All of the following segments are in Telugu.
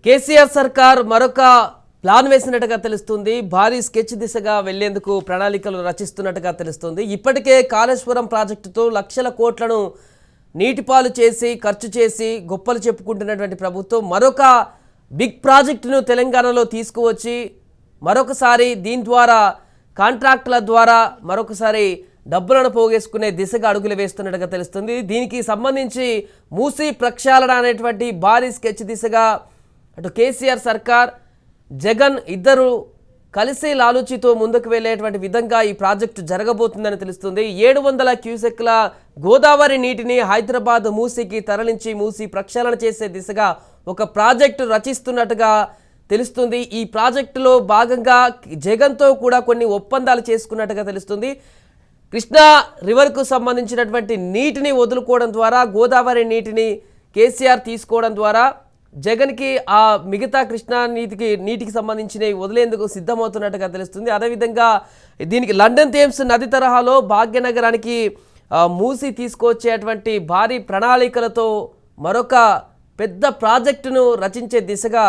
కేసీఆర్ సర్కార్ మరొక ప్లాన్ వేసినట్టుగా తెలుస్తుంది. భారీ స్కెచ్ దిశగా వెళ్లేందుకు ప్రణాళికలు రచిస్తున్నట్టుగా తెలుస్తుంది. ఇప్పటికే కాళేశ్వరం ప్రాజెక్టుతో లక్షల కోట్లను నీటిపాలు చేసి ఖర్చు చేసి గొప్పలు చెప్పుకుంటున్నటువంటి ప్రభుత్వం మరొక బిగ్ ప్రాజెక్టును తెలంగాణలో తీసుకువచ్చి మరొకసారి దీని ద్వారా కాంట్రాక్టుల ద్వారా మరొకసారి డబ్బులను పోగేసుకునే దిశగా అడుగులు వేస్తున్నట్టుగా తెలుస్తుంది. దీనికి సంబంధించి మూసీ ప్రక్షాళన అనేటువంటి భారీ స్కెచ్ దిశగా అటు కేసీఆర్ సర్కార్ జగన్ ఇద్దరు కలిసి లాలూచితో ముందుకు వెళ్ళేటువంటి విధంగా ఈ ప్రాజెక్టు జరగబోతుందని తెలుస్తుంది. 700 క్యూసెక్ల గోదావరి నీటిని హైదరాబాద్ మూసీకి తరలించి మూసీ ప్రక్షాళన చేసే దిశగా ఒక ప్రాజెక్టు రచిస్తున్నట్టుగా తెలుస్తుంది. ఈ ప్రాజెక్టులో భాగంగా జగన్తో కూడా కొన్ని ఒప్పందాలు చేసుకున్నట్టుగా తెలుస్తుంది. కృష్ణా రివర్కు సంబంధించినటువంటి నీటిని వదులుకోవడం ద్వారా గోదావరి నీటిని కేసీఆర్ తీసుకోవడం ద్వారా జగన్కి ఆ మిగతా కృష్ణా నీటికి సంబంధించినవి వదిలేందుకు సిద్ధమవుతున్నట్టుగా తెలుస్తుంది. అదేవిధంగా దీనికి లండన్ థేమ్స్ నది తరహాలో భాగ్యనగరానికి మూసి తీసుకొచ్చేటువంటి భారీ ప్రణాళికలతో మరొక పెద్ద ప్రాజెక్టును రచించే దిశగా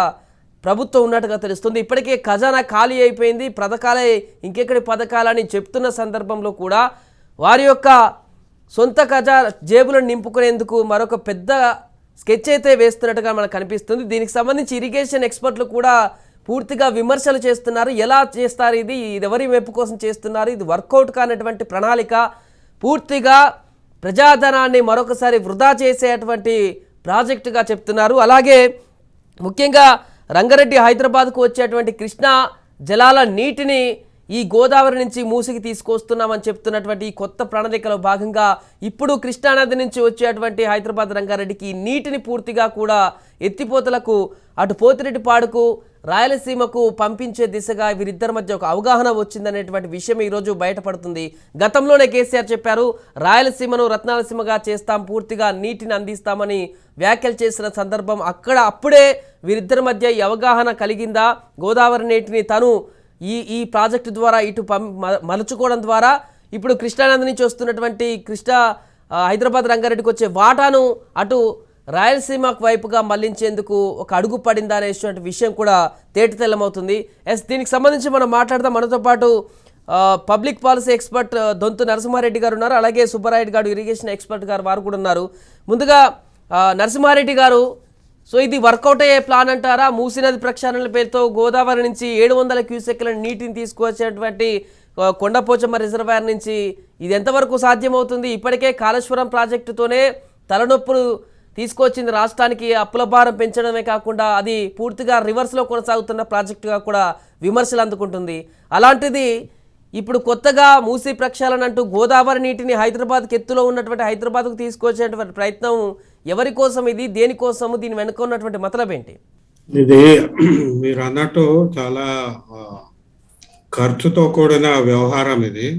ప్రభుత్వం ఉన్నట్టుగా తెలుస్తుంది. ఇప్పటికే ఖజానా ఖాళీ అయిపోయింది, పథకాలే ఇంకెక్కడి పథకాలని చెప్తున్న సందర్భంలో కూడా వారి యొక్క సొంత జేబులను నింపుకునేందుకు మరొక పెద్ద స్కెచ్ అయితే వేస్తున్నట్టుగా మనకు కనిపిస్తుంది. దీనికి సంబంధించి ఇరిగేషన్ ఎక్స్పర్ట్లు కూడా పూర్తిగా విమర్శలు చేస్తున్నారు. ఎలా చేస్తారు, ఇది ఎవరి మెప్పు కోసం చేస్తున్నారు, ఇది వర్కౌట్ కానటువంటి ప్రణాళిక, పూర్తిగా ప్రజాధనాన్ని మరొకసారి వృధా చేసేటువంటి ప్రాజెక్టుగా చెప్తున్నారు. అలాగే ముఖ్యంగా రంగారెడ్డి హైదరాబాద్కు వచ్చేటువంటి కృష్ణా జలాల నీటిని ఈ గోదావరి నుంచి మూసికి తీసుకొస్తున్నామని చెప్తున్నటువంటి ఈ కొత్త ప్రణాళికలో భాగంగా ఇప్పుడు కృష్ణానది నుంచి వచ్చేటువంటి హైదరాబాద్ రంగారెడ్డికి నీటిని పూర్తిగా కూడా ఎత్తిపోతలకు అటు పోతిరెడ్డిపాడుకు రాయలసీమకు పంపించే దిశగా వీరిద్దరి మధ్య ఒక అవగాహన వచ్చిందనేటువంటి విషయం ఈరోజు బయటపడుతుంది. గతంలోనే కేసీఆర్ చెప్పారు, రాయలసీమను రత్నాలసీమగా చేస్తాం, పూర్తిగా నీటిని అందిస్తామని వ్యాఖ్యలు చేసిన సందర్భం అప్పుడే వీరిద్దరి మధ్య ఈ అవగాహన కలిగిందా, గోదావరి నీటిని తను ఈ ప్రాజెక్టు ద్వారా ఇటు మలుచుకోవడం ద్వారా ఇప్పుడు కృష్ణానది నుంచి వస్తున్నటువంటి హైదరాబాద్ రంగారెడ్డికి వచ్చే వాటాను అటు రాయలసీమ వైపుగా మళ్లించేందుకు ఒక అడుగు పడిందా అనేటువంటి విషయం కూడా తేటతెల్లమవుతుంది. దీనికి సంబంధించి మనం మాట్లాడదాం. మనతో పాటు public policy expert Donthu Narasimha Reddy గారు ఉన్నారు, అలాగే సుబ్బరాయుడు గారు ఇరిగేషన్ ఎక్స్పర్ట్ గారు వారు కూడా ఉన్నారు. ముందుగా నరసింహారెడ్డి గారు, సో ఇది వర్కౌట్ అయ్యే ప్లాన్ అంటారా? మూసీ నది ప్రక్షాళన పేరుతో గోదావరి నుంచి 700 క్యూసెక్ల నీటిని తీసుకువచ్చేటువంటి కొండపోచమ్మ రిజర్వాయర్ నుంచి ఇది ఎంతవరకు సాధ్యమవుతుంది? ఇప్పటికే కాళేశ్వరం ప్రాజెక్టుతోనే తలనొప్పులు తీసుకొచ్చింది రాష్ట్రానికి, అప్పుల భారం పెంచడమే కాకుండా అది పూర్తిగా రివర్స్లో కొనసాగుతున్న ప్రాజెక్టుగా కూడా విమర్శలు అందుకుంటుంది. అలాంటిది ఇప్పుడు కొత్తగా మూసీ ప్రక్షాళన అంటూ గోదావరి నీటిని హైదరాబాద్కి ఎత్తులో ఉన్నటువంటి హైదరాబాద్కు తీసుకొచ్చేటువంటి ప్రయత్నం ఎవరి కోసం, ఇది దేనికోసము, దీని వెనుక ఉన్నటువంటి మతలబ్ ఏంటి? ఇది మీరు అన్నట్టు చాలా ఖర్చుతో కూడిన వ్యవహారం ఇది.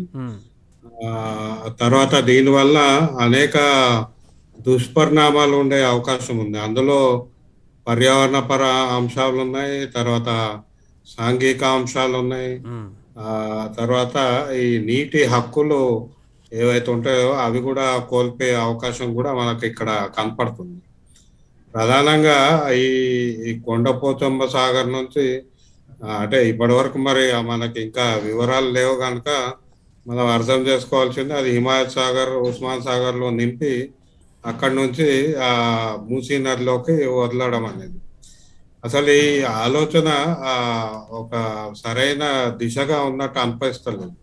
తర్వాత దీనివల్ల అనేక దుష్పరిణామాలు ఉండే అవకాశం ఉంది. అందులో పర్యావరణపర అంశాలు ఉన్నాయి, తర్వాత సాంఘిక అంశాలు ఉన్నాయి, తర్వాత ఈ నీటి హక్కులు ఏవైతే ఉంటాయో అవి కూడా కోల్పోయే అవకాశం కూడా మనకి ఇక్కడ కనపడుతుంది. ప్రధానంగా ఈ కొండపోచమ్మ సాగర్ నుంచి అంటే ఇప్పటి వరకు మరి మనకి ఇంకా వివరాలు లేవు కనుక మనం అర్థం చేసుకోవాల్సింది అది హిమాయత్ సాగర్, ఉస్మాన్ సాగర్లో నింపి అక్కడి నుంచి ఆ మూసీ నదిలోకి వదలడం అనేది. అసలు ఈ ఆలోచన ఒక సరైన దిశగా ఉన్నట్టు అనిపిస్తలేదు.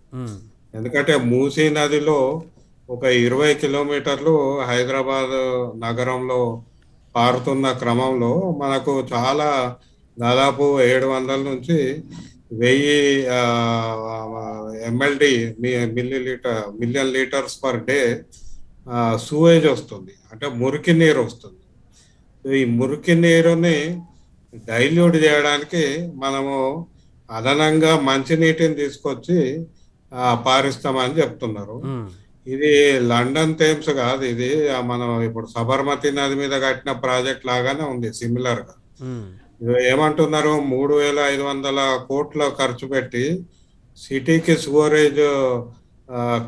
ఎందుకంటే మూసీ నదిలో ఒక 20 కిలోమీటర్లు హైదరాబాద్ నగరంలో పారుతున్న క్రమంలో మనకు చాలా దాదాపు 700 నుంచి 1000 MLD million litres per day sewage వస్తుంది, అంటే మురికి నీరు వస్తుంది. ఈ మురికి నీరుని డైల్యూట్ చేయడానికి మనము అదనంగా మంచినీటిని తీసుకొచ్చి పారిస్తామని చెప్తున్నారు. ఇది లండన్ థేమ్స్ కాదు, ఇది మనం ఇప్పుడు సబర్మతి నది మీద కట్టిన ప్రాజెక్ట్ లాగానే ఉంది సిమిలర్ గా. ఏమంటున్నారు, 3500 కోట్ల ఖర్చు పెట్టి సిటీకి సివరేజ్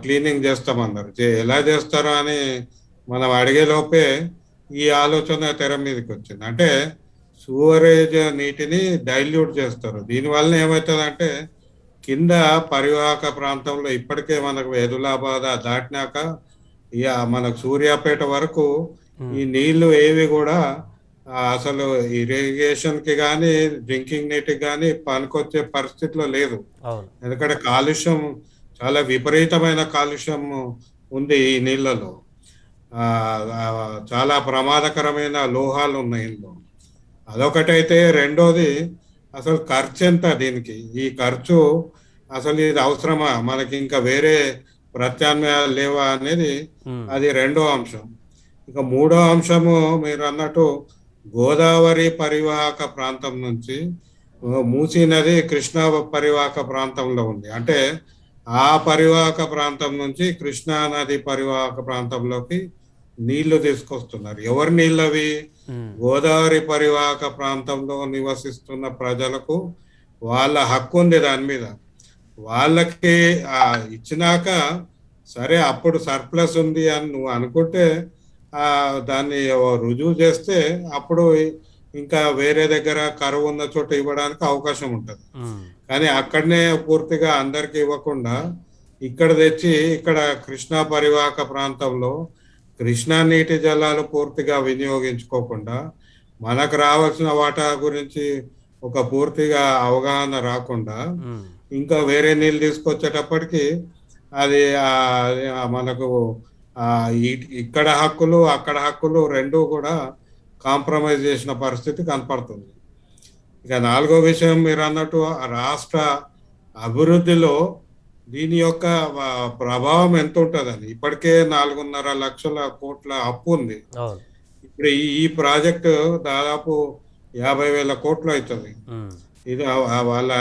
క్లీనింగ్ చేస్తామన్నారు. ఎలా చేస్తారో అని మనం అడిగే లోపే ఈ ఆలోచన తెర మీదకి వచ్చింది. అంటే సూవరేజ్ నీటిని డైల్యూట్ చేస్తారు. దీనివల్ల ఏమవుతుందంటే కింద పరివాహక ప్రాంతంలో ఇప్పటికే మనకు వెదులాబాద దాటినాక ఇక మనకు సూర్యాపేట వరకు ఈ నీళ్లు ఏవి కూడా అసలు ఇరిగేషన్ కి కానీ డ్రింకింగ్ నీటికి కానీ పనికొచ్చే పరిస్థితిలో లేదు. అవును. ఎందుకంటే కాలుష్యం, చాలా విపరీతమైన కాలుష్యం ఉంది ఈ నీళ్లలో. ఆ, ఆ, చాలా ప్రమాదకరమైన లోహాలు ఉన్నాయి ఇందులో. అదొకటైతే రెండోది అసలు ఖర్చు ఎంత దీనికి, ఈ ఖర్చు అసలు ఇది అవసరమా, మనకి ఇంకా వేరే ప్రత్యామ్నాయాలు లేవా అనేది అది రెండో అంశం. ఇక మూడో అంశము మీరు అన్నట్టు గోదావరి పరివాహక ప్రాంతం నుంచి మూసీ నది కృష్ణా పరివాహక ప్రాంతంలో ఉంది. అంటే ఆ పరివాహక ప్రాంతం నుంచి కృష్ణా నది పరివాహక ప్రాంతంలోకి నీళ్లు తీసుకొస్తున్నారు. ఎవరి నీళ్ళు అవి? గోదావరి పరివాహక ప్రాంతంలో నివసిస్తున్న ప్రజలకు వాళ్ళ హక్కు ఉంది దాని మీద. వాళ్ళకి ఇచ్చినాక సరే అప్పుడు సర్ప్లస్ ఉంది అని నువ్వు అనుకుంటే దాన్ని రుజువు చేస్తే అప్పుడు ఇంకా వేరే దగ్గర కరువు ఉన్న చోట ఇవ్వడానికి అవకాశం ఉంటుంది. కానీ అక్కడనే పూర్తిగా అందరికి ఇవ్వకుండా ఇక్కడ తెచ్చి ఇక్కడ కృష్ణా పరివాహక ప్రాంతంలో కృష్ణా నీటి జలాలు పూర్తిగా వినియోగించుకోకుండా మనకు రావాల్సిన వాటా గురించి ఒక పూర్తిగా అవగాహన రాకుండా ఇంకా వేరే నీళ్ళు తీసుకొచ్చేటప్పటికి అది మనకు ఇక్కడ హక్కులు అక్కడ హక్కులు రెండు కూడా కాంప్రమైజ్ చేసిన పరిస్థితి కనపడుతుంది. ఇక నాలుగో విషయం మీరు అన్నట్టు రాష్ట్ర అభివృద్ధిలో దీని యొక్క ప్రభావం ఎంత ఉంటుందని. ఇప్పటికే 4.5 లక్షల కోట్ల అప్పు ఉంది. ఇప్పుడు ఈ ప్రాజెక్టు దాదాపు 50,000 కోట్లు అవుతుంది. ఇది వాళ్ళ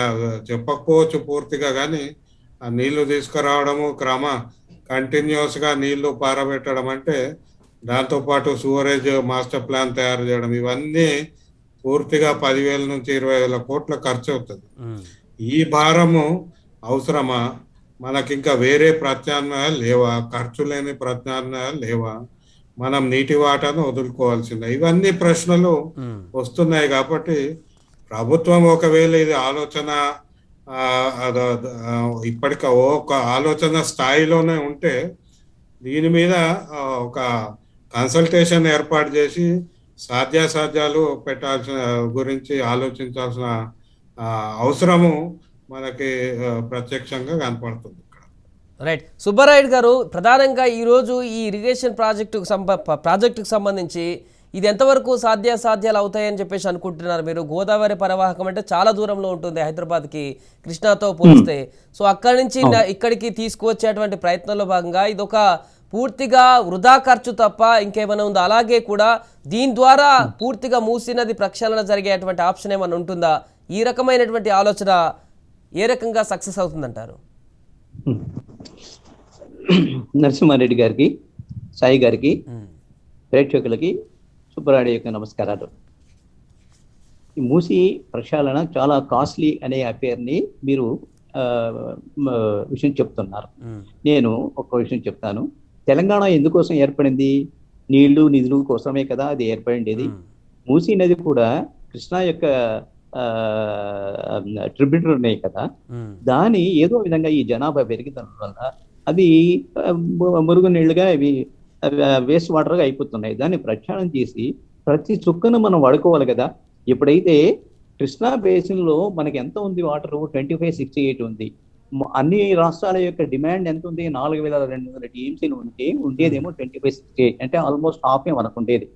చెప్పకపోవచ్చు పూర్తిగా, కానీ ఆ నీళ్లు తీసుకురావడము కంటిన్యూస్ గా నీళ్లు పారబెట్టడం అంటే దాంతోపాటు సూవరేజ్ మాస్టర్ ప్లాన్ తయారు చేయడం, ఇవన్నీ పూర్తిగా 10,000 నుంచి 20,000 కోట్ల ఖర్చు అవుతుంది. ఈ భారము అవసరమా? మనకి ఇంకా వేరే ప్రత్యామ్నాయాలు లేవా? ఖర్చు లేని ప్రత్యామ్నాయాలు లేవా? మనం నీటి వాటాను వదులుకోవాల్సిందే. ఇవన్నీ ప్రశ్నలు వస్తున్నాయి. కాబట్టి ప్రభుత్వం ఒకవేళ ఇది ఆలోచన ఇప్పటిక ఒక ఆలోచన స్థాయిలోనే ఉంటే దీని మీద ఒక కన్సల్టేషన్ ఏర్పాటు చేసి సాధ్యాసాధ్యాలు పెట్టాల్సిన గురించి ఆలోచించాల్సిన అవసరము మనకి ప్రత్యక్షంగా కనపడుతుంది ఇక్కడ. రైట్. సుబ్బారాయుడు గారు, ప్రధానంగా ఈరోజు ఈ ఇరిగేషన్ ప్రాజెక్టుకు సంబంధించి ఇది ఎంతవరకు సాధ్యాలు అవుతాయని చెప్పేసి అనుకుంటున్నారు మీరు? గోదావరి పరివాహకం అంటే చాలా దూరంలో ఉంటుంది హైదరాబాద్కి కృష్ణాతో పోలిస్తే. సో అక్కడి నుంచి ఇక్కడికి తీసుకువచ్చేటువంటి ప్రయత్నంలో భాగంగా ఇదొక పూర్తిగా వృధా ఖర్చు తప్ప ఇంకేమైనా ఉందా? అలాగే కూడా దీని ద్వారా పూర్తిగా మూసీ నది ప్రక్షాళన జరిగేటువంటి ఆప్షన్ ఏమైనా ఉంటుందా? ఈ రకమైనటువంటి ఆలోచన ఏ రకంగా సక్సెస్ అవుతుందంటారు? నరసింహారెడ్డి గారికి, సాయి గారికి, ప్రేక్షకులకి సుబ్బారాయుడు యొక్క నమస్కారాలు. ఈ మూసీ ప్రక్షాళన చాలా కాస్ట్లీ అనే పేరుని మీరు విషయం చెప్తున్నారు. నేను ఒక విషయం చెప్తాను. తెలంగాణ ఎందుకోసం ఏర్పడింది? నీళ్లు నిధులు కోసమే కదా అది ఏర్పడింది. మూసీ నది కూడా కృష్ణా యొక్క ట్రిబ్యూటరీ ఉన్నాయి కదా, దాని ఏదో విధంగా ఈ జనాభా పెరిగిన వల్ల అవి మురుగునీళ్లుగా ఇవి వేస్ట్ వాటర్గా అయిపోతున్నాయి. దాన్ని ప్రక్షాళన చేసి ప్రతి చుక్కను మనం వాడుకోవాలి కదా. ఎప్పుడైతే కృష్ణా బేసిన్లో మనకి ఎంత ఉంది వాటర్? 2568 ఉంది. అన్ని రాష్ట్రాల యొక్క డిమాండ్ ఎంత ఉంది? 4,200 టీఎంసీలు ఉంటే ఉండేదేమో 2568, అంటే ఆల్మోస్ట్ హాఫే మనకు ఉండేది.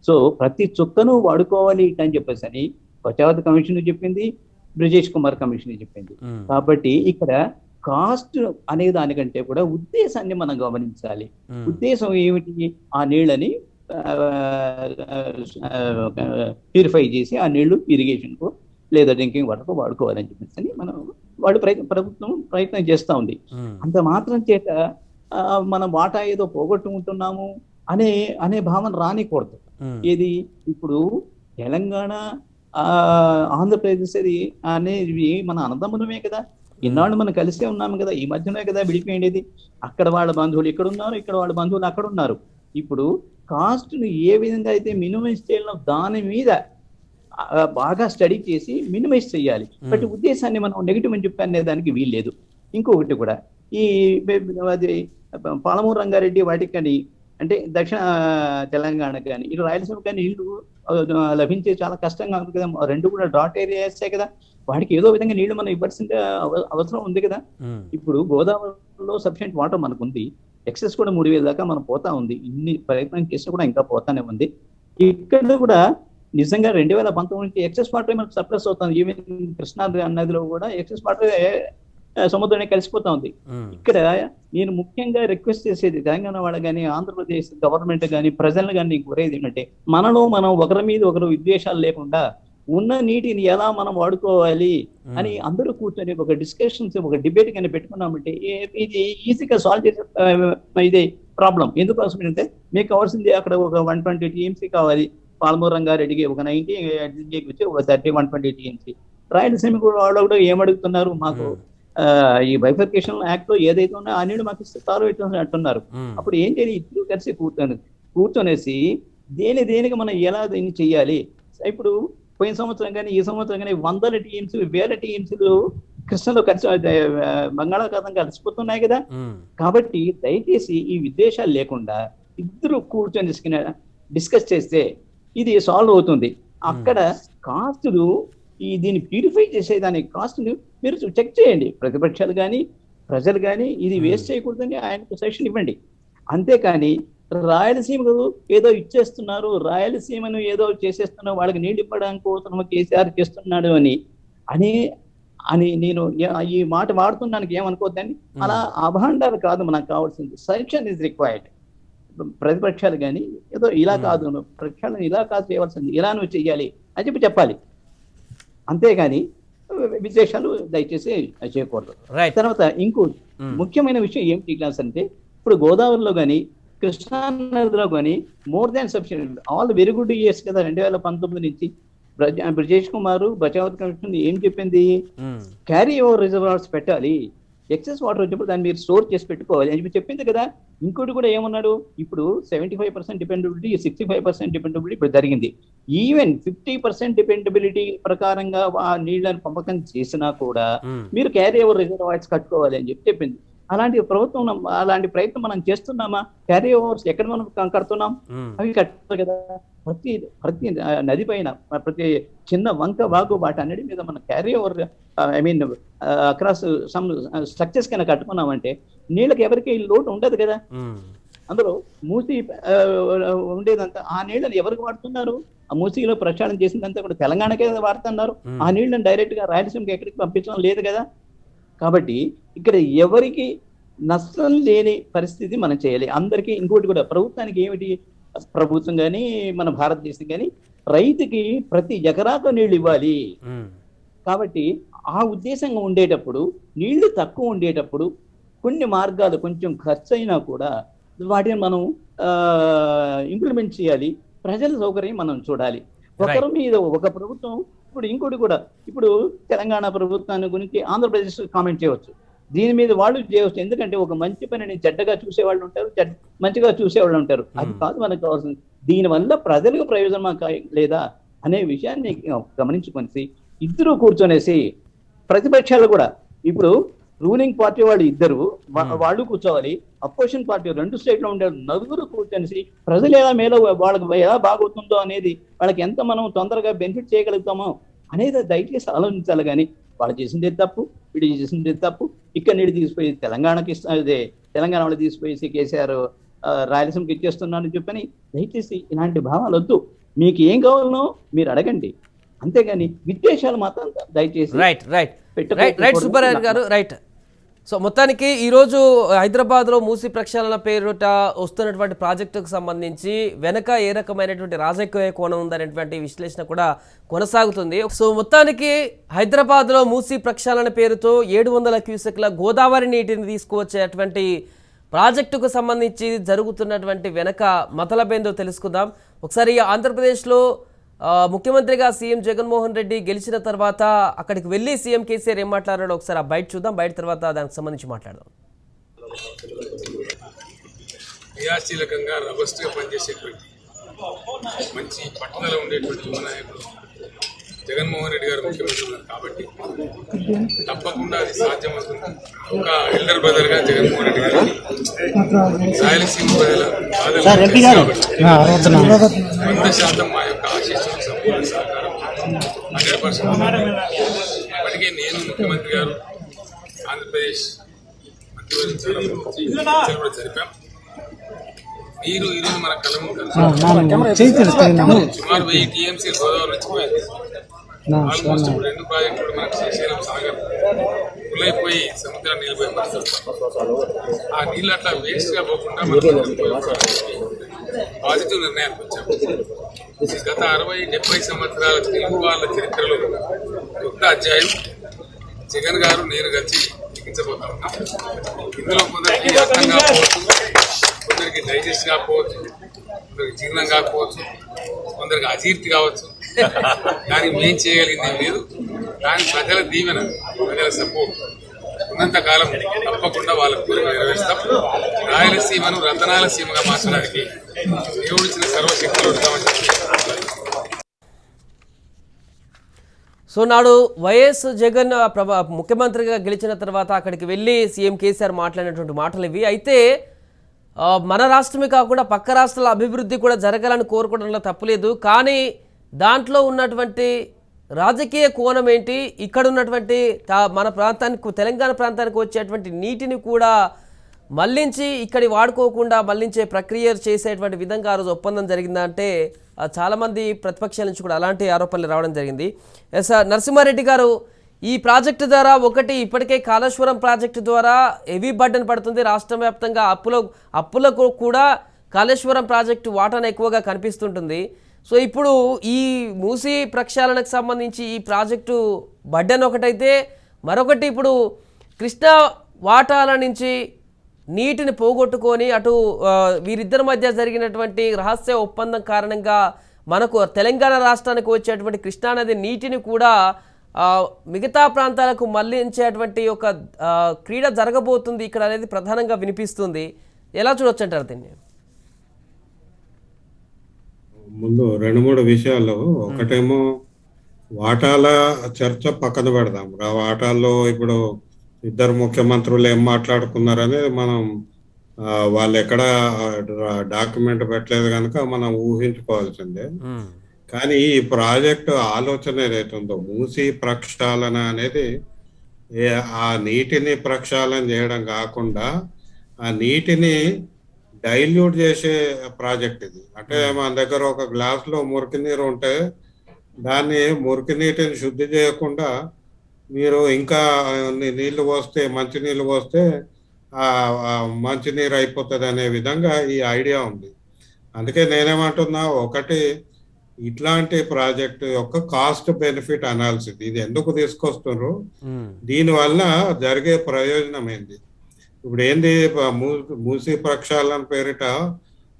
సో ప్రతి చుక్కను వాడుకోవాలి అని చెప్పేసి అని పచావత్ కమిషన్ చెప్పింది, బ్రిజేష్ కుమార్ కమిషన్ చెప్పింది. కాబట్టి ఇక్కడ కాస్ట్ అనే దానికంటే కూడా ఉద్దేశాన్ని మనం గమనించాలి. ఉద్దేశం ఏమిటి? ఆ నీళ్ళని ప్యూరిఫై చేసి ఆ నీళ్లు ఇరిగేషన్కు లేదా డ్రింకింగ్ వాటర్కు వాడుకోవాలని చెప్పేసి మనం ప్రభుత్వం ప్రయత్నం చేస్తూ ఉంది. అంత మాత్రం చేత మనం వాటా ఏదో పోగొట్టుకుంటున్నాము అనే భావన రానికూడదు. ఏది ఇప్పుడు తెలంగాణ ఆంధ్రప్రదేశ్ అనేది మన అన్నదమ్ములమే కదా. ఇన్నాళ్ళు మనం కలిసే ఉన్నాము కదా. ఈ మధ్యనే కదా విడిపోయింది. అక్కడ వాళ్ళ బంధువులు ఇక్కడ ఉన్నారు, ఇక్కడ వాళ్ళ బంధువులు అక్కడ ఉన్నారు. ఇప్పుడు కాస్ట్ను ఏ విధంగా అయితే మినిమం స్టేజ్లో దాని మీద బాగా స్టడీ చేసి మినిమైజ్ చేయాలి. ప్రతి ఉద్దేశాన్ని మనం నెగిటివ్ అని చెప్పి అనే దానికి వీల్లేదు. ఇంకొకటి కూడా ఈ అది పాలమూరు రంగారెడ్డి వాటికి కానీ, అంటే దక్షిణ తెలంగాణకు కానీ, ఇటు రాయలసీమ కానీ నీళ్లు లభించే చాలా కష్టంగా ఉంది కదా. రెండు కూడా డ్రాట్ ఏరియాసే కదా, వాడికి ఏదో విధంగా నీళ్లు మనం ఇవ్వాల్సిన అవసరం ఉంది కదా. ఇప్పుడు గోదావరిలో సఫిషియెంట్ వాటర్ మనకు ఉంది, ఎక్సెస్ కూడా 3000 దాకా మనం పోతా ఉంది. ఇన్ని ప్రయత్నం చేస్తే కూడా ఇంకా పోతానే ఉంది. ఇక్కడ కూడా నిజంగా 2019 నుంచి ఎక్సెస్ వాటర్ మనకు సప్రెస్ అవుతుంది. ఈవెన్ కృష్ణా నదిలో కూడా ఎక్సెస్ వాటర్ సముద్రాన్ని కలిసిపోతా ఉంది. ఇక్కడ నేను ముఖ్యంగా రిక్వెస్ట్ చేసేది తెలంగాణ వాళ్ళ కానీ, ఆంధ్రప్రదేశ్ గవర్నమెంట్ కానీ, ప్రజలను కానీ కోరేది ఏంటంటే, మనం ఒకరి మీద ఒకరు విద్వేషాలు లేకుండా ఉన్న నీటిని ఎలా మనం వాడుకోవాలి అని అందరూ కూర్చొని ఒక డిస్కషన్స్, ఒక డిబేట్ కానీ పెట్టుకున్నామంటే ఇది ఈజీగా సాల్వ్ చేసే ఇది ప్రాబ్లం. ఎందుకోసం అంటే మీకు కావాల్సింది అక్కడ ఒక 120 టీఎంసీ కావాలి, పాలమూరు రంగారెడ్డికి ఒక 90, వచ్చి ఒక 30, 120 టీఎంసీ. రాయలసీమ కూడా వాళ్ళు కూడా ఏమడుగుతున్నారు, మాకు ఈ బైఫర్కేషన్ యాక్ట్ లో ఏదైతే ఉన్నా ఆ నీళ్ళు మాకు తారు అంటున్నారు. అప్పుడు ఏం చేయాలి, ఇద్దరు కలిసి కూర్చొనేసి దేనికి మనం ఎలా దీన్ని చెయ్యాలి. ఇప్పుడు పోయిన సంవత్సరం కానీ ఈ సంవత్సరం కానీ 100 టీఎంసీ 1000 టీఎంసీలు కృష్ణలో కలిసి బంగాళాఖాతం కలిసిపోతున్నాయి కదా. కాబట్టి దయచేసి ఈ విద్వేషాలు లేకుండా ఇద్దరు కూర్చొని డిస్కస్ చేస్తే ఇది సాల్వ్ అవుతుంది. అక్కడ కాస్టులు దీన్ని ప్యూరిఫై చేసేదానికి కాస్ట్ని మీరు చెక్ చేయండి. ప్రతిపక్షాలు కానీ ప్రజలు కానీ ఇది వేస్ట్ చేయకూడదని ఆయనకు సజెషన్ ఇవ్వండి. అంతేకాని రాయలసీమకు ఏదో ఇచ్చేస్తున్నారు, రాయలసీమను ఏదో చేసేస్తున్నారు, వాళ్ళకి నీళ్ళు ఇవ్వడానికి కోసం కేసీఆర్ చేస్తున్నాడు అని నేను ఈ మాట వాడుతున్నానికి ఏమనుకోవద్దని. అలా అభాండాలు కాదు మనకు కావాల్సింది, సజెషన్ ఇస్ రిక్వైర్డ్. ప్రతిపక్షాలు కానీ ఏదో ఇలా కాదు, ప్రతిపక్షాలను ఇలా కాదు చేయవలసింది, ఇలా నువ్వు చెయ్యాలి అని చెప్పాలి. అంతేగాని విశేషాలు దయచేసి చేయకూడదు. తర్వాత ఇంకో ముఖ్యమైన విషయం ఏమిటి క్లాస్ అంటే, ఇప్పుడు గోదావరిలో కానీ కృష్ణా నదిలో కానీ more than sufficient all very good years కదా. 2019 నుంచి బ్రిజేష్ కుమార్ బచావత్ కమిషన్ ఏం చెప్పింది, క్యారీ ఓవర్ రిజర్వాయర్స్ పెట్టాలి, ఎక్సెస్ వాటర్ వచ్చినప్పుడు దాన్ని మీరు స్టోర్ చేసి పెట్టుకోవాలి అని చెప్పింది కదా. ఇంకోటి కూడా ఏమన్నాడు, ఇప్పుడు 75% డిపెండబిలిటీ 65% డిపెండబిలిటీ ఇప్పుడు జరిగింది. ఈవెన్ 50% డిపెండబిలిటీ ప్రకారంగా ఆ నీళ్లను పంపకం చేసినా కూడా మీరు క్యారీ ఓవర్ రిజర్వాయర్స్ కట్టుకోవాలి అని చెప్పింది. అలాంటి అలాంటి ప్రయత్నం మనం చేస్తున్నామా? క్యారీ ఓవర్స్ ఎక్కడ మనం కడుతున్నాం? అవి కట్టాలి కదా. ప్రతి నది పైన ప్రతి చిన్న వంక వాగు వాటి అన్నిటి మీద మనం carry over across some structures కన్నా కట్టుకున్నామంటే నీళ్ళకి ఎవరికి లోటు ఉండదు కదా. అందులో మూసి ఉండేదంతా ఆ నీళ్ళని ఎవరికి వాడుతున్నారు? ఆ మూసిలో ప్రక్షాళన చేసిందంతా కూడా తెలంగాణకే వాడుతున్నారు. ఆ నీళ్ళని డైరెక్ట్ గా రాయలసీమకి ఎక్కడికి పంపించడం లేదు కదా. కాబట్టి ఇక్కడ ఎవరికి నష్టం లేని పరిస్థితి మనం చేయాలి అందరికీ. ఇంకోటి కూడా ప్రభుత్వానికి ఏమిటి, ప్రభుత్వం కానీ మన భారతదేశం కానీ రైతుకి ప్రతి ఎకరాకు నీళ్లు ఇవ్వాలి. కాబట్టి ఆ ఉద్దేశంగా ఉండేటప్పుడు, నీళ్లు తక్కువ ఉండేటప్పుడు కొన్ని మార్గాలు కొంచెం ఖర్చు అయినా కూడా వాటిని మనం ఇంప్లిమెంట్ చేయాలి. ప్రజల సౌకర్యం మనం చూడాలి. ఒకరి మీద ఒక ప్రభుత్వం. ఇప్పుడు ఇంకోటి కూడా, ఇప్పుడు తెలంగాణ ప్రభుత్వాన్ని గురించి ఆంధ్రప్రదేశ్ కామెంట్ చేయవచ్చు, దీని మీద వాళ్ళు చేయవచ్చు. ఎందుకంటే ఒక మంచి పనిని చెడ్డగా చూసేవాళ్ళు ఉంటారు, మంచిగా చూసేవాళ్ళు ఉంటారు. అది కాదు మనకు కావాల్సింది. దీనివల్ల ప్రజలకు ప్రయోజనం లేదా అనే విషయాన్ని గమనించుకొని ఇద్దరు కూర్చొనేసి, ప్రతిపక్షాలు కూడా ఇప్పుడు రూలింగ్ పార్టీ వాళ్ళు ఇద్దరు వాళ్ళు కూర్చోవాలి, అపోజిషన్ పార్టీ 2 స్టేట్లో ఉండే నలుగురు కూర్చొని ప్రజలు ఎలా మేలో వాళ్ళకి ఎలా బాగుతుందో అనేది, వాళ్ళకి ఎంత మనం తొందరగా బెనిఫిట్ చేయగలుగుతామో అనేది దయచేసి ఆలోచించాలి. కానీ వాళ్ళు చేసిందే తప్పు, వీడు చేసిందే తప్పు, ఇక్కడ నీళ్ళు తీసుకుపోయి తెలంగాణకి తెలంగాణ వాళ్ళు తీసుకుపోయి కేసీఆర్ రాయలసీమకి ఇచ్చేస్తున్నానని చెప్పని దయచేసి ఇలాంటి భావాలు వద్దు. మీకు ఏం కావాలనో మీరు అడగండి, అంతేగాని విద్వేషాలు మాత్రం దయచేసి రైట్ సుబ్బారాయణ గారు. రైట్. సో మొత్తానికి ఈరోజు హైదరాబాద్లో మూసీ ప్రక్షాళన పేరుట వస్తున్నటువంటి ప్రాజెక్టుకు సంబంధించి వెనక ఏ రకమైనటువంటి రాజకీయ కోణం ఉందనేటువంటి విశ్లేషణ కూడా కొనసాగుతుంది. సో మొత్తానికి హైదరాబాద్లో మూసీ ప్రక్షాళన పేరుతో 700 క్యూసెక్ల గోదావరి నీటిని తీసుకువచ్చేటువంటి ప్రాజెక్టుకు సంబంధించి జరుగుతున్నటువంటి వెనక మతలబేందో తెలుసుకుందాం. ఒకసారి ఆంధ్రప్రదేశ్లో ముఖ్యమంత్రిగా సీఎం జగన్మోహన్ రెడ్డి గెలిచిన తర్వాత అక్కడికి వెళ్ళి సీఎం కేసీఆర్ ఏం మాట్లాడాడో ఒకసారి ఆ బయట చూద్దాం. బయట తర్వాత దానికి సంబంధించి మాట్లాడదాం. క్రియాశీలకంగా రబస్ట్గా పనిచేసేటువంటి మంచి పట్టుదల ఉండేటువంటి యువ నాయకుడు జగన్మోహన్ రెడ్డి గారు ముఖ్యమంత్రి ఉన్నారు కాబట్టి తప్పకుండా అది సాధ్యమవుతుంది. ఒక ఎల్డర్ బ్రదర్ గా జగన్మోహన్ రెడ్డి గారు రాయలసీమ ప్రజల బాధలు 100% మా యొక్క ఆశీస్సులు సంపూర్ణ సహకారం 100%. ఇప్పటికే నేను ముఖ్యమంత్రి గారు ఆంధ్రప్రదేశ్ మంత్రివర్గం చర్చలు కూడా జరిపాం. మీరు ఈరోజు మన కళ్ళ సుమారు 1000 టీఎంసీ గోదావరి నుంచి పోయింది. ఆల్మోస్ట్ ఇప్పుడు 2 ప్రాజెక్టులు మనకు శ్రీశైలం సాగర్ పులైపోయి సముద్రాన్ని నిలిపోయి ఆ నీళ్ళు అట్లా వేస్ట్ గా పోకుండా మనం పాజిటివ్ నిర్ణయానికి వచ్చాము. గత 60-70 సంవత్సరాల తెలుగు వాళ్ళ చరిత్రలో కొత్త అధ్యాయం జగన్ గారు నేను కలిసి లిఖించబోతా ఉన్నాం. ఇందులో కొందరికి అర్థం కాకపోవచ్చు, కొందరికి డైజెస్ట్ కాకపోవచ్చు, కొందరికి జీర్ణం కాకపోవచ్చు, కొందరికి అజీర్తి కావచ్చు. దానికి మేం చేయగలిగింది లేదు. దాని ప్రజల దీవెన, ప్రజల సపోర్ట్ ఉన్నంతకాలం తప్పకుండా వాళ్ళ కోరిక నెరవేరుస్తాం. రాయలసీమను రతనాల సీమగా మార్చడానికి దేవుడిచ్చిన సర్వశక్తులు ఉంటామని చెప్పి. సో నాడు వైఎస్ జగన్ ముఖ్యమంత్రిగా గెలిచిన తర్వాత అక్కడికి వెళ్ళి సీఎం కేసీఆర్ మాట్లాడినటువంటి మాటలు ఇవి. అయితే మన రాష్ట్రమే కాకుండా పక్క రాష్ట్రాల అభివృద్ధి కూడా జరగాలని కోరుకోవడంలో తప్పులేదు. కానీ దాంట్లో ఉన్నటువంటి రాజకీయ కోణం ఏంటి, ఇక్కడ ఉన్నటువంటి మన ప్రాంతానికి తెలంగాణ ప్రాంతానికి వచ్చేటువంటి నీటిని కూడా మళ్లించి ఇక్కడి వాడుకోకుండా మళ్లించే ప్రక్రియ చేసేటువంటి విధంగా ఆ రోజు ఒప్పందం జరిగిందంటే చాలామంది ప్రతిపక్షాల నుంచి కూడా అలాంటి ఆరోపణలు రావడం జరిగింది. నరసింహారెడ్డి గారు, ఈ ప్రాజెక్టు ద్వారా ఇప్పటికే కాళేశ్వరం ప్రాజెక్టు ద్వారా హెవీ బర్డెన్ పడుతుంది. రాష్ట్ర వ్యాప్తంగా అప్పులకు కూడా కాళేశ్వరం ప్రాజెక్టు వాటాను ఎక్కువగా కనిపిస్తుంటుంది. సో ఇప్పుడు ఈ మూసీ ప్రక్షాళనకు సంబంధించి ఈ ప్రాజెక్టు బర్డెన్ ఒకటైతే, మరొకటి ఇప్పుడు కృష్ణా వాటాల నుంచి నీటిని పోగొట్టుకొని అటు వీరిద్దరి మధ్య జరిగినటువంటి రహస్య ఒప్పందం కారణంగా మనకు తెలంగాణ రాష్ట్రానికి వచ్చేటువంటి కృష్ణానది నీటిని కూడా మిగతా ప్రాంతాలకు మళ్లించేటువంటి ఒక క్రీడ జరగబోతుంది ఇక్కడ అనేది ప్రధానంగా వినిపిస్తుంది. ఎలా చూడొచ్చు అంటారు దీన్ని? ముందు 2-3 విషయాలు. ఒకటేమో వాటాల చర్చ పక్కన పెడదాం. ఆ వాటాల్లో ఇప్పుడు ఇద్దరు ముఖ్యమంత్రులు ఏం మాట్లాడుకున్నారనేది మనం వాళ్ళు ఎక్కడ డాక్యుమెంట్ పెట్టలేదు కనుక మనం ఊహించుకోవాల్సిందే. కానీ ఈ ప్రాజెక్టు ఆలోచన ఏదైతే ఉందో మూసీ ప్రక్షాళన అనేది ఆ నీటిని ప్రక్షాళన చేయడం కాకుండా ఆ నీటిని డైల్యూట్ చేసే ప్రాజెక్ట్ ఇది. అంటే మన దగ్గర ఒక గ్లాసులో మురికి నీరు ఉంటే దాన్ని మురికి నీటిని శుద్ధి చేయకుండా మీరు ఇంకా నీళ్లు పోస్తే మంచినీళ్ళు పోస్తే మంచినీరు అయిపోతుంది అనే విధంగా ఈ ఐడియా ఉంది. అందుకే నేనేమంటున్నా, ఒకటి ఇట్లాంటి ప్రాజెక్టు యొక్క కాస్ట్ బెనిఫిట్ అనాలిసిస్ ఇది ఎందుకు తీసుకొస్తున్నారు, దీనివల్ల జరిగే ప్రయోజనం ఏంది. ఇప్పుడు ఏంది, మూసీ ప్రక్షాళన పేరిట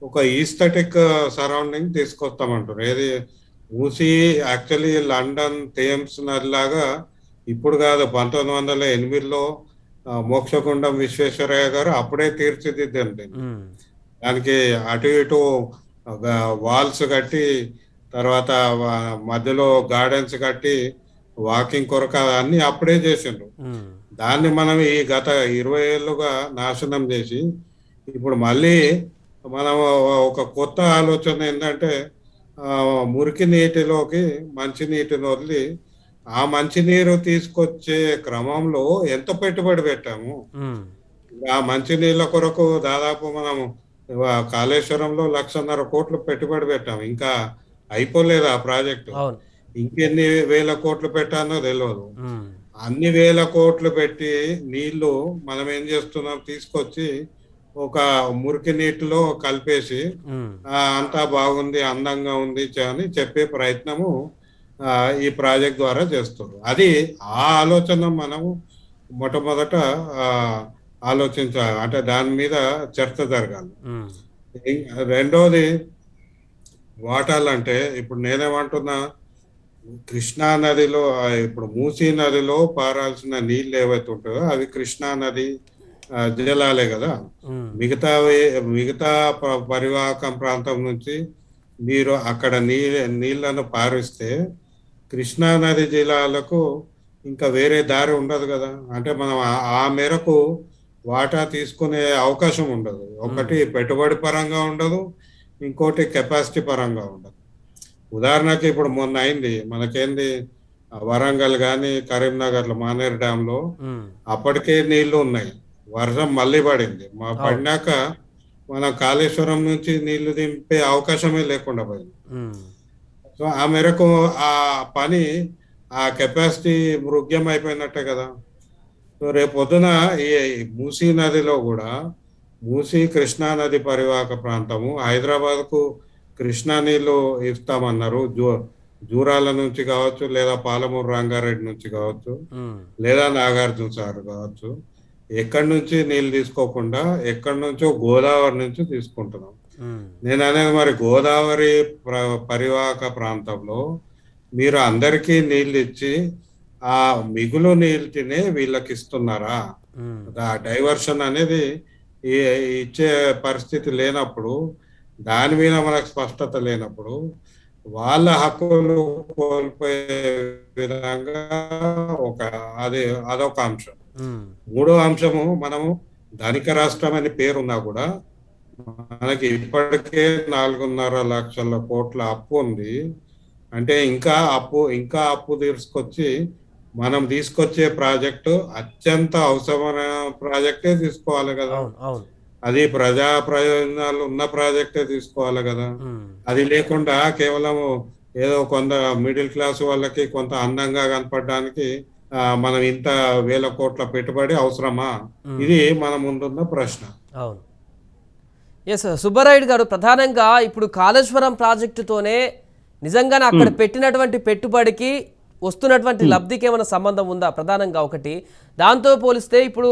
ఒక ఈస్థెటిక్ సరౌండింగ్ తీసుకొస్తామంటారు. ఏది మూసీ యాక్చువల్లీ లండన్ థేమ్స్ నదిలాగా ఇప్పుడు కాదు, 1908లో మోక్షగుండం విశ్వేశ్వరయ్య గారు అప్పుడే తీర్చిదిద్దండి. దానికి అటు ఇటు వాల్స్ కట్టి తర్వాత మధ్యలో గార్డెన్స్ కట్టి వాకింగ్ కొరకు అన్ని అప్పుడే చేసిండ్రు. దాన్ని మనం ఈ గత 20 ఏళ్ళుగా నాశనం చేసి ఇప్పుడు మళ్ళీ మనం ఒక కొత్త ఆలోచన ఏంటంటే మురికి నీటిలోకి మంచినీటిని వదిలి ఆ మంచినీరు తీసుకొచ్చే క్రమంలో ఎంత పెట్టుబడి పెట్టాము. ఆ మంచినీళ్ళ కొరకు దాదాపు మనం కాళేశ్వరంలో 1,50,000 కోట్లు పెట్టుబడి పెట్టాము. ఇంకా అయిపోలేదు ఆ ప్రాజెక్టు. ఇంకెన్ని వేల కోట్లు పెట్టానో తెలియదు. అన్ని వేల కోట్లు పెట్టి నీళ్లు మనం ఏం చేస్తున్నాం, తీసుకొచ్చి ఒక మురికి నీటిలో కలిపేసి అంతా బాగుంది అందంగా ఉంది అని చెప్పే ప్రయత్నము ఈ ప్రాజెక్ట్ ద్వారా చేస్తున్నారు. అది ఆ ఆలోచన మనము మొట్టమొదట ఆలోచించాలి, అంటే దాని మీద చర్చ జరగాలి. రెండోది వాటాలంటే ఇప్పుడు నేనేమంటున్నా, కృష్ణా నదిలో ఇప్పుడు మూసీ నదిలో పారాల్సిన నీళ్ళు ఏవైతే ఉంటాయో అవి కృష్ణా నది జలాలే కదా. మిగతా పరివాహకం ప్రాంతం నుంచి మీరు అక్కడ నీళ్లను పారిస్తే కృష్ణా నది జిల్లాలకు ఇంకా వేరే దారి ఉండదు కదా. అంటే మనం ఆ మేరకు వాటా తీసుకునే అవకాశం ఉండదు. ఒకటి పెట్టుబడి పరంగా ఉండదు, ఇంకోటి కెపాసిటీ పరంగా ఉండదు. ఉదాహరణకి ఇప్పుడు మొన్న అయింది మనకేంది, వరంగల్ కానీ కరీంనగర్లో మానేరు డ్యాంలో అప్పటికే నీళ్లు ఉన్నాయి, వర్షం మళ్ళీ పడింది. పడినాక మనం కాళేశ్వరం నుంచి నీళ్లు దింపే అవకాశమే లేకుండా పోయింది. సో ఆ మేరకు ఆ పని, ఆ కెపాసిటీ మృగ్యం అయిపోయినట్టే కదా. సో రేపు పొద్దున ఈ మూసీ నదిలో కూడా, మూసీ కృష్ణా నది పరివాహక ప్రాంతము, హైదరాబాద్కు కృష్ణా నీళ్లు ఇస్తామన్నారు. జూరాల నుంచి కావచ్చు, లేదా పాలమూరు రంగారెడ్డి నుంచి కావచ్చు, లేదా నాగార్జున సార్ కావచ్చు, ఎక్కడి నుంచి నీళ్ళు తీసుకోకుండా ఎక్కడి నుంచో గోదావరి నుంచి తీసుకుంటున్నాం. నేను అనేది మరి గోదావరి పరివాహక ప్రాంతంలో మీరు అందరికీ నీళ్ళు ఇచ్చి ఆ మిగులు నీటినే వీళ్ళకి ఇస్తున్నారా? డైవర్షన్ అనేది ఇచ్చే పరిస్థితి లేనప్పుడు, దాని మీద మనకు స్పష్టత లేనప్పుడు, వాళ్ళ హక్కులు కోల్పోయే విధంగా అదొక అంశం. మూడో అంశము, మనము ధనిక రాష్ట్రం అని పేరున్నా కూడా మనకి ఇప్పటికే 4.5 లక్షల కోట్ల అప్పు ఉంది. అంటే ఇంకా అప్పు తీసుకొచ్చి మనం తీసుకొచ్చే ప్రాజెక్టు అత్యంత అవసరమైన ప్రాజెక్టే తీసుకోవాలి కదా. అది ప్రజా ప్రయోజనాలు ఉన్న ప్రాజెక్టే తీసుకోవాలి కదా. అది లేకుండా కేవలం ఏదో కొంత మిడిల్ క్లాస్ వాళ్ళకి కొంత అందంగా కనపడడానికి మనం ఇంత వేల కోట్ల పెట్టుబడి అవసరమా? ఇది మన ముందున్న ప్రశ్న. అవును. ఎస్ సుబ్బారాయుడు గారు, ప్రధానంగా ఇప్పుడు కాళేశ్వరం ప్రాజెక్టుతోనే నిజంగానే అక్కడ పెట్టినటువంటి పెట్టుబడికి వస్తున్నటువంటి లబ్ధికి ఏమైనా సంబంధం ఉందా? ప్రధానంగా ఒకటి. దాంతో పోలిస్తే ఇప్పుడు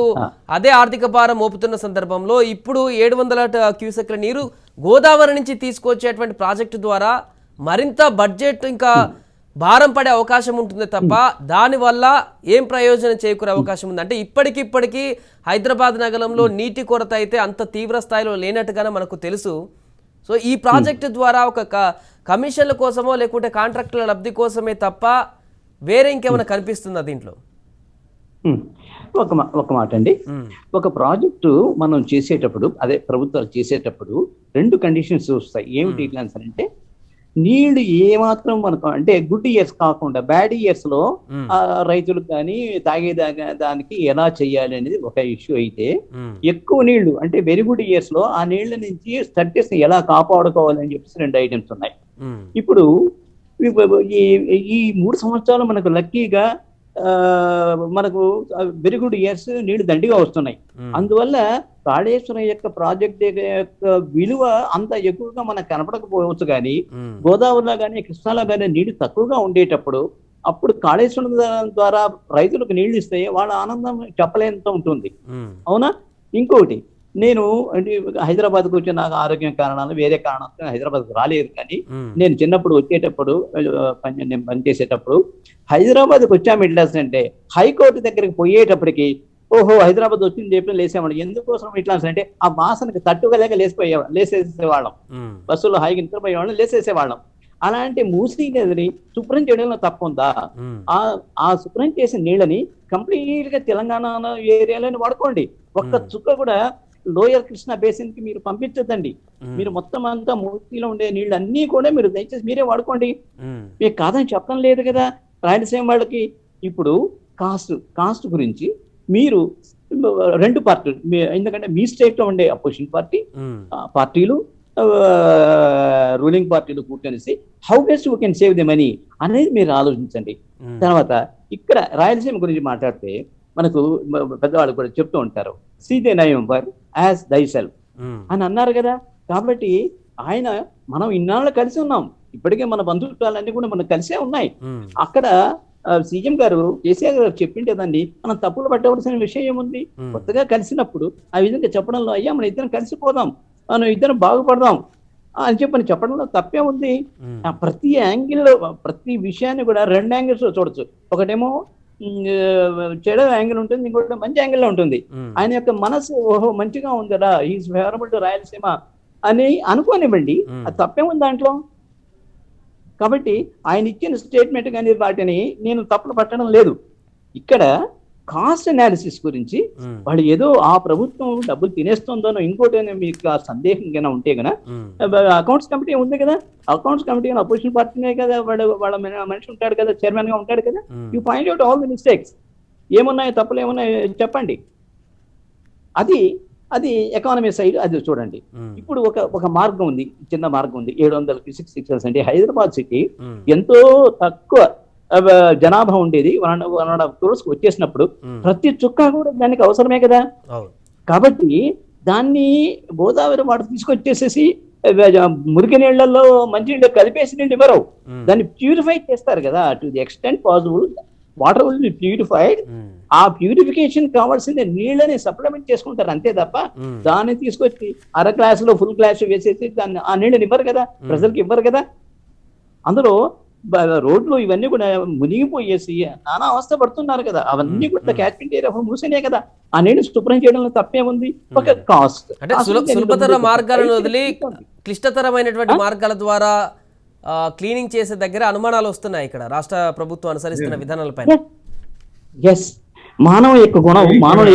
అదే ఆర్థిక భారం మోపుతున్న సందర్భంలో ఇప్పుడు 700 క్యూసెక్ల నీరు గోదావరి నుంచి తీసుకొచ్చేటువంటి ప్రాజెక్టు ద్వారా మరింత బడ్జెట్ ఇంకా భారం పడే అవకాశం ఉంటుంది తప్ప దానివల్ల ఏం ప్రయోజనం చేకూరే అవకాశం ఉంది? అంటే ఇప్పటికిప్పటికీ హైదరాబాద్ నగరంలో నీటి కొరత అయితే అంత తీవ్ర స్థాయిలో లేనట్టుగానే మనకు తెలుసు. సో ఈ ప్రాజెక్టు ద్వారా ఒక కమిషన్ల కోసమో లేకుంటే కాంట్రాక్టుల లబ్ధి కోసమే తప్ప వేరే ఇంకేమైనా కనిపిస్తుందా దీంట్లో? ఒక మాట అండి, ఒక ప్రాజెక్టు మనం చేసేటప్పుడు, అదే ప్రభుత్వాలు చేసేటప్పుడు 2 కండిషన్స్ వస్తాయి. ఏమిటి ఇట్లా అంటే, నీళ్లు ఏమాత్రం మనకు అంటే గుడ్ ఇయర్స్ కాకుండా బ్యాడ్ ఇయర్స్ లో రైతులకు కానీ తాగేదానికి ఎలా చెయ్యాలి అనేది ఒక ఇష్యూ అయితే, ఎక్కువ నీళ్లు అంటే వెరీ గుడ్ ఇయర్స్ లో ఆ నీళ్ల నుంచి స్టడ్స్ ఎలా కాపాడుకోవాలి అని చెప్పేసి 2 ఐటమ్స్ ఉన్నాయి. ఇప్పుడు ఈ 3 సంవత్సరాలు మనకు లక్కీగా మనకు వెరీ గుడ్ ఇయర్స్ నీళ్లు దండిగా వస్తున్నాయి. అందువల్ల కాళేశ్వరం యొక్క ప్రాజెక్ట్ యొక్క విలువ అంత ఎక్కువగా మనకు కనపడకపోవచ్చు. కానీ గోదావరిలో కానీ కృష్ణాలో కానీ నీళ్లు తక్కువగా ఉండేటప్పుడు అప్పుడు కాళేశ్వరం ద్వారా రైతులకు నీళ్లు ఇస్తే వాళ్ళ ఆనందం చెప్పలేనంత ఉంటుంది. అవునా? ఇంకోటి, నేను అంటే హైదరాబాద్కు వచ్చి నాకు ఆరోగ్యం కారణాలు వేరే కారణాలు హైదరాబాద్కు రాలేదు. కానీ నేను చిన్నప్పుడు వచ్చేటప్పుడు, నేను పనిచేసేటప్పుడు హైదరాబాద్కి వచ్చాము ఎట్లా అంటే, హైకోర్టు దగ్గరికి పోయేటప్పటికి ఓహో హైదరాబాద్ వచ్చింది చెప్పి లేసేవాళ్ళం. ఎందుకోసం ఇట్లా అంటే ఆ వాసనకి తట్టుకోలేక లేసేసేవాళ్ళం. బస్సులో హాయిగా నిద్రపోయేవాళ్ళం, లేసేసేవాళ్ళం. అలాంటి మూసీ నదిని శుభ్రం చేయడంలో తప్పుందా? ఆ శుభ్రం చేసిన నీళ్ళని కంప్లీట్ గా తెలంగాణ ఏరియాలోని వాడుకోండి. ఒక్క చుక్క కూడా లోయర్ కృష్ణా బేసిన్ కి మీరు పంపించదండి. మీరు మొత్తం అంతా మూసీలో ఉండే నీళ్ళు అన్ని కూడా మీరు దయచేసి మీరే వాడుకోండి. మీకు కాదని చెప్పడం లేదు కదా రాయలసీమ వాళ్ళకి. ఇప్పుడు కాస్ట్ గురించి మీరు 2 పార్టీలు, ఎందుకంటే మీ స్టేట్ లో ఉండే అపోజిషన్ పార్టీలు రూలింగ్ పార్టీలు కూర్చొనేసి how best we can save the money అనేది మీరు ఆలోచించండి. తర్వాత ఇక్కడ రాయలసీమ గురించి మాట్లాడితే మనకు పెద్దవాళ్ళు కూడా చెప్తూ ఉంటారు, see the neighbour as thy self అని అన్నారు కదా. కాబట్టి మనం ఇన్నాళ్ళు కలిసి ఉన్నాం, ఇప్పటికే మన బంధుత్వాలన్నీ కూడా మనకు కలిసే ఉన్నాయి. అక్కడ సీఎం గారు కేసీఆర్ గారు చెప్పిండేదాన్ని మనం తప్పులు పట్టవలసిన విషయం ఏముంది? కొత్తగా కలిసినప్పుడు ఆ విధంగా చెప్పడంలో, అయ్యా మనం ఇద్దరం కలిసిపోదాం, మనం ఇద్దరం బాగుపడదాం అని చెప్పడంలో తప్పే ఉంది. ప్రతి యాంగిల్లో ప్రతి విషయాన్ని కూడా 2 యాంగిల్స్ లో చూడొచ్చు. ఒకటేమో చెడు యాంగిల్ ఉంటుంది, ఇంకోటి మంచి యాంగిల్లో ఉంటుంది. ఆయన యొక్క మనసు ఓహో మంచిగా ఉందరా, ఈజ్ ఫేవరబుల్ టు రాయలసీమ అని అనుకోనివ్వండి, అది తప్పే ఉంది దాంట్లో. కాబట్టి ఆయన ఇచ్చిన స్టేట్మెంట్ కానీ వాటిని నేను తప్పులు పట్టడం లేదు. ఇక్కడ కాస్ట్ అనాలిసిస్ గురించి వాళ్ళు ఏదో ఆ ప్రభుత్వం డబ్బులు తినేస్తుందనో ఇంకోటి మీకు ఆ సందేహం కన్నా ఉంటే కదా అకౌంట్స్ కమిటీ ఉంది కదా, అకౌంట్స్ కమిటీ అపోజిషన్ పార్టీనే కదా, వాళ్ళ మనిషి ఉంటాడు కదా, చైర్మన్ గా ఉంటాడు కదా, you find out all the mistakes, ఏమున్నాయో తప్పులు ఏమున్నాయో చెప్పండి. అది ఎకానమీ సైడ్ అది చూడండి. ఇప్పుడు ఒక మార్గం ఉంది, చిన్న మార్గం ఉంది, 700 6 అంటే హైదరాబాద్ సిటీ ఎంతో తక్కువ జనాభా ఉండేది 1.5 crores వచ్చేసినప్పుడు ప్రతి చుక్క కూడా దానికి అవసరమే కదా. కాబట్టి దాన్ని గోదావరి వాటర్ తీసుకొచ్చేసేసి మురికి నీళ్లలో మంచి నీళ్ళు కలిపేసి నీళ్ళు ఇవ్వరు, దాన్ని ప్యూరిఫై చేస్తారు కదా. To the extent possible water will be purified. ఆ ప్యూరిఫికేషన్ కావాల్సింది నీళ్ళని సప్లిమెంట్ చేసుకుంటారు అంతే తప్ప దాన్ని తీసుకొచ్చి అర గ్లాసులో ఫుల్ గ్లాస్ వేసేసి దాన్ని ఆ నీళ్ళని ఇవ్వరు కదా, ప్రజలకు ఇవ్వరు కదా. అందులో రోడ్లు ఇవన్నీ కూడా మునిగిపోయేసి నానా అవస్థ పడుతున్నారు కదా, అవన్నీ కూడా క్యాచ్మెంట్ ఏరియా మూసేనే కదా, ఆ నీళ్ళు శుభ్రం చేయడంలో తప్పేముంది. ఒక కాస్ట్ అంటే సులభతర మార్గాలను వదిలి క్లిష్టతరమైనటువంటి మార్గాల ద్వారా క్లీనింగ్ చేసే దగ్గర అనుమానాలు వస్తున్నాయి ఇక్కడ రాష్ట్ర ప్రభుత్వం అనుసరిస్తున్న విధానాలపై. ఎస్, మానవ యొక్క గుణం, మానవుడు.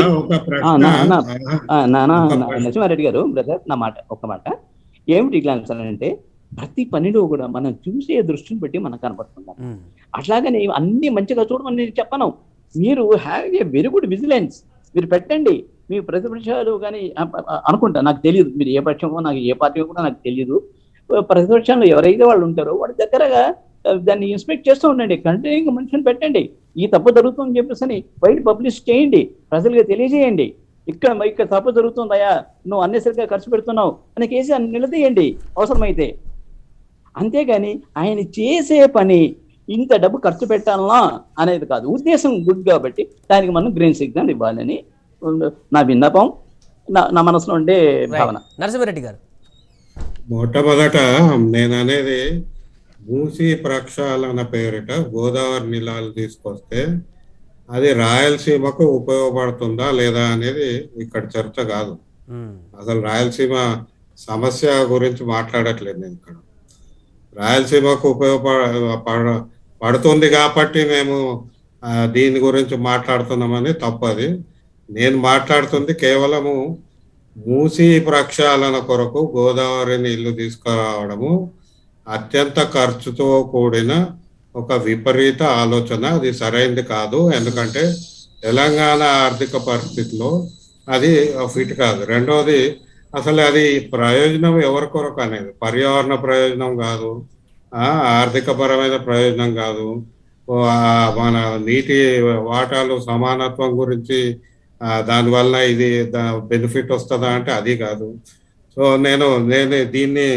నరసింహారెడ్డి గారు బ్రదర్, నా మాట ఒక్క మాట ఏమిటి ఇట్లా అంటే ప్రతి పనిలో కూడా మనం చూసే దృష్టిని బట్టి మనకు కనపడుతున్నాం. అట్లాగనే అన్ని మంచిగా చూడమని నేను చెప్పను. మీరు have a very good vigilance మీరు పెట్టండి. మీ ప్రతిపక్షాలు కానీ అనుకుంటా, నాకు తెలియదు మీరు ఏ పక్షమో, నాకు ఏ పార్టీ కూడా నాకు తెలియదు. ప్రతిపక్షంలో ఎవరైతే వాళ్ళు ఉంటారో వాళ్ళ దగ్గరగా దాన్ని ఇన్స్పెక్ట్ చేస్తూ ఉండండి, కంటిన్యూగా మనుషులు పెట్టండి. ఈ తప్పు జరుగుతుందని చెప్పేసి బయట పబ్లిష్ చేయండి, ప్రజలుగా తెలియజేయండి. ఇక్కడ తప్పు జరుగుతుందయా, నువ్వు అన్నెసరిగా ఖర్చు పెడుతున్నావు అని కేసు నిలదీయండి అవసరమైతే. అంతేగాని ఆయన చేసే పని ఇంత డబ్బు ఖర్చు పెట్టాలనా అనేది కాదు, ఉద్దేశం గుడ్ కాబట్టి దానికి మనం గ్రీన్ సిగ్నల్ ఇవ్వాలని నా విన్నపం, నా మనసులో ఉండే భావన. నరసింహారెడ్డి గారు, మొట్టమొదట నేను అనేది మూసీ ప్రక్షాళన పేరిట గోదావరి నీళ్ళు తీసుకొస్తే అది రాయలసీమకు ఉపయోగపడుతుందా లేదా అనేది ఇక్కడ చర్చ కాదు. అసలు రాయలసీమ సమస్య గురించి మాట్లాడట్లేదు నేను ఇక్కడ. రాయలసీమకు పడుతుంది కాబట్టి మేము దీని గురించి మాట్లాడుతున్నామని తప్పది. నేను మాట్లాడుతుంది కేవలము మూసీ ప్రక్షాళన కొరకు గోదావరి నీళ్లు తీసుకురావడము అత్యంత ఖర్చుతో కూడిన ఒక విపరీత ఆలోచన, అది సరైనది కాదు. ఎందుకంటే తెలంగాణ ఆర్థిక పరిస్థితిలో అది ఫిట్ కాదు. రెండవది, అసలు అది ప్రయోజనం ఎవరి కొరకు అనేది పర్యావరణ ప్రయోజనం కాదు, ఆర్థిక పరమైన ప్రయోజనం కాదు, మన నీటి వాటాలు సమానత్వం గురించి దానివల్ల ఇది బెనిఫిట్ వస్తుందా అంటే అది కాదు. సో నేను దీన్ని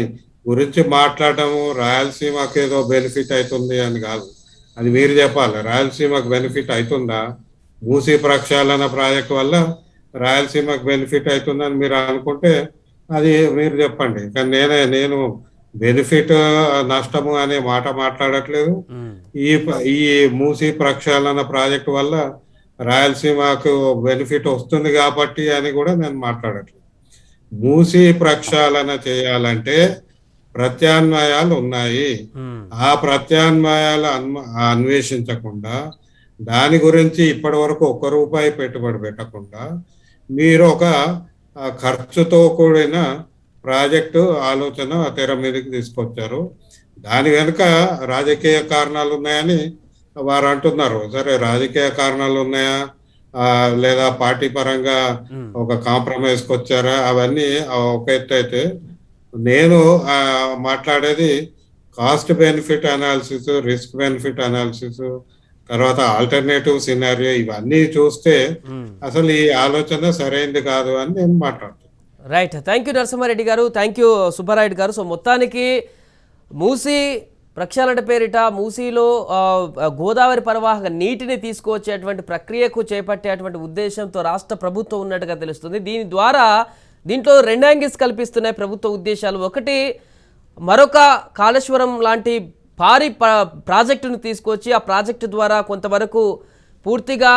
గురించి మాట్లాడటము రాయలసీమకి ఏదో బెనిఫిట్ అవుతుంది అని కాదు, అది మీరు చెప్పాలి. రాయలసీమకు బెనిఫిట్ అవుతుందా? మూసీ ప్రక్షాళన ప్రాజెక్టు వల్ల రాయలసీమకు బెనిఫిట్ అవుతుందని మీరు అనుకుంటే అది మీరు చెప్పండి. కానీ నేను బెనిఫిట్ నష్టము అనే మాట మాట్లాడట్లేదు. ఈ మూసీ ప్రక్షాళన ప్రాజెక్టు వల్ల రాయలసీమకు బెనిఫిట్ వస్తుంది కాబట్టి అని కూడా నేను మాట్లాడట్లేదు. మూసీ ప్రక్షాళన చేయాలంటే ప్రత్యామ్నాయాలు ఉన్నాయి. ఆ ప్రత్యామ్నాయాలు అన్వేషించకుండా, దాని గురించి ఇప్పటి వరకు ₹1 పెట్టుబడి పెట్టకుండా మీరు ఒక ఖర్చుతో కూడిన ప్రాజెక్టు ఆలోచన తెర మీదకి తీసుకొచ్చారు. దాని వెనుక రాజకీయ కారణాలు ఉన్నాయని వారు అంటున్నారు. సరే, రాజకీయ కారణాలు ఉన్నాయా లేదా పార్టీ పరంగా ఒక కాంప్రమైజ్కి వచ్చారా, అవన్నీ ఒక ఎత్తు అయితే, నేను మాట్లాడేది cost benefit analysis, risk benefit analysis, తర్వాత ఆల్టర్నేటివ్ సినారియో, ఇవన్నీ చూస్తే అసలు ఈ ఆలోచన సరైనది కాదు అని నేను మాట్లాడుతున్నాను. రైట్, థ్యాంక్ యూ నరసింహారెడ్డి గారు, థ్యాంక్ యూ సుబ్బారాయుడు గారు. సో మొత్తానికి మూసీ ప్రక్షాళన పేరిట మూసీలో గోదావరి పరివాహక నీటిని తీసుకువచ్చేటువంటి ప్రక్రియకు చేపట్టేటువంటి ఉద్దేశంతో రాష్ట్ర ప్రభుత్వం ఉన్నట్టుగా తెలుస్తుంది. దీంట్లో 2 యాంగిల్స్ కల్పిస్తున్నాయి ప్రభుత్వ ఉద్దేశాలు. ఒకటి, మరొక కాళేశ్వరం లాంటి భారీ ప్రాజెక్టును తీసుకొచ్చి ఆ ప్రాజెక్టు ద్వారా కొంతవరకు పూర్తిగా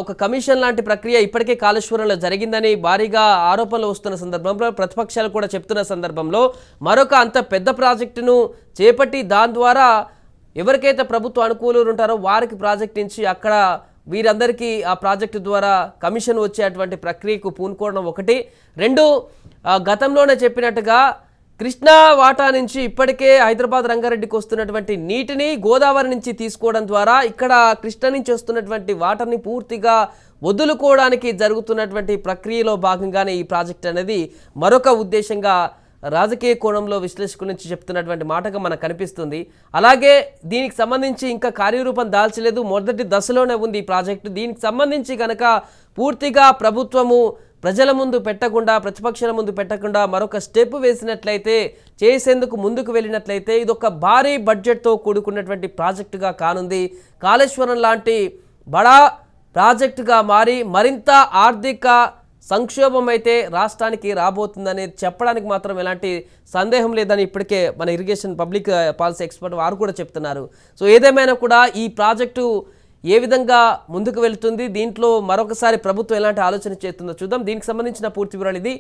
ఒక కమిషన్ లాంటి ప్రక్రియ ఇప్పటికే కాళేశ్వరంలో జరిగిందని భారీగా ఆరోపణలు వస్తున్న సందర్భంలో ప్రతిపక్షాలు కూడా చెప్తున్న సందర్భంలో మరొక అంత పెద్ద ప్రాజెక్టును చేపట్టి దాని ద్వారా ఎవరికైతే ప్రభుత్వ అనుకూలులు ఉంటారో వారికి ప్రాజెక్ట్ నుంచి అక్కడ వీరందరికీ ఆ ప్రాజెక్టు ద్వారా కమిషన్ వచ్చేటువంటి ప్రక్రియకు పూనుకోవడం ఒకటి. రెండు, గతంలోనే చెప్పినట్టుగా కృష్ణా వాటా నుంచి ఇప్పటికే హైదరాబాద్ రంగారెడ్డికి వస్తున్నటువంటి నీటిని గోదావరి నుంచి తీసుకోవడం ద్వారా ఇక్కడ కృష్ణా నుంచి వస్తున్నటువంటి వాటర్ని పూర్తిగా వదులుకోవడానికి జరుగుతున్నటువంటి ప్రక్రియలో భాగంగానే ఈ ప్రాజెక్ట్ అనేది మరొక ఉద్దేశంగా రాజకీయ కోణంలో విశ్లేషకుల నుంచి చెప్తున్నటువంటి మాటగా మనకు కనిపిస్తుంది. అలాగే దీనికి సంబంధించి ఇంకా కార్యరూపం దాల్చలేదు, మొదటి దశలోనే ఉంది ఈ ప్రాజెక్టు. దీనికి సంబంధించి కనుక పూర్తిగా ప్రభుత్వము ప్రజల ముందు పెట్టకుండా, ప్రతిపక్షాల ముందు పెట్టకుండా మరొక స్టెప్ వేసినట్లయితే, చేసేందుకు ముందుకు వెళ్ళినట్లయితే ఇది ఒక భారీ బడ్జెట్తో కూడుకున్నటువంటి ప్రాజెక్టుగా కానుంది. కాళేశ్వరం లాంటి బడా ప్రాజెక్టుగా మారి మరింత ఆర్థిక సంక్షోభం అయితే రాష్ట్రానికి రాబోతుందని చెప్పడానికి మాత్రం ఎలాంటి సందేహం లేదని ఇప్పటికే మన ఇరిగేషన్ పబ్లిక్ పాలసీ ఎక్స్పర్ట్ వారు కూడా చెప్తున్నారు. సో ఏదేమైనా కూడా ఈ ప్రాజెక్టు ఏ విధంగా ముందుకు వెళ్తుంది, దీంట్లో మరొకసారి ప్రభుత్వం ఎలాంటి ఆలోచన చేస్తుందో చూద్దాం. దీనికి సంబంధించిన పూర్తి వివరాలు ఇది.